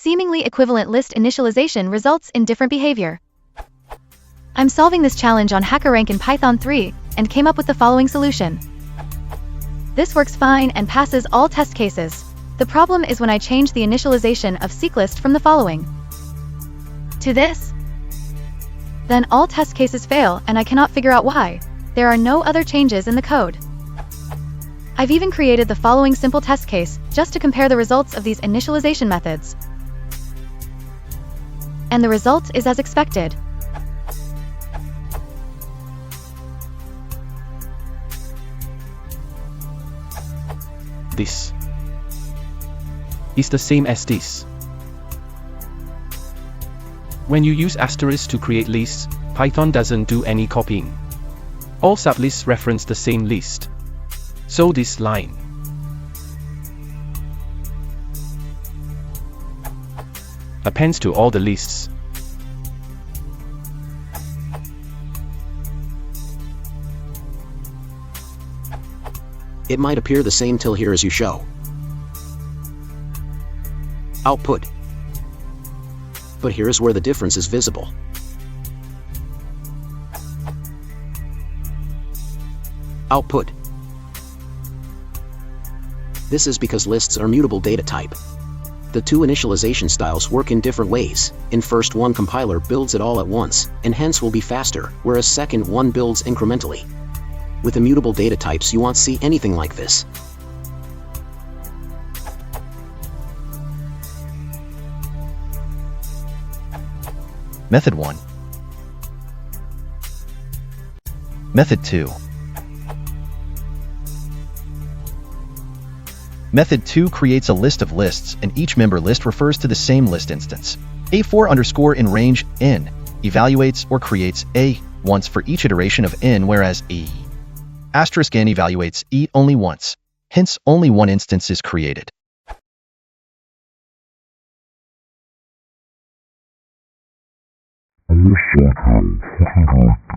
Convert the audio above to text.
seemingly equivalent list initialization results in different behavior. I'm solving this challenge on HackerRank in Python 3 and came up with the following solution. This works fine and passes all test cases. The problem is when I change the initialization of seqlist from the following to this. Then all test cases fail and I cannot figure out why. There are no other changes in the code. I've even created the following simple test case just to compare the results of these initialization methods. And the result is as expected. This is the same as this. When you use asterisk to create lists, Python doesn't do any copying. All sublists reference the same list. So this line appends to all the lists. It might appear the same till here as you show. Output. But here is where the difference is visible. Output. This is because lists are mutable data type. The two initialization styles work in different ways. In first one, compiler builds it all at once, and hence will be faster, whereas second one builds incrementally. With immutable data types you won't see anything like this. Method 1. Method 2. Method 2 creates a list of lists, and each member list refers to the same list instance. A4 in range n evaluates or creates A once for each iteration of n, whereas E asterisk n evaluates E only once. Hence, only one instance is created. All software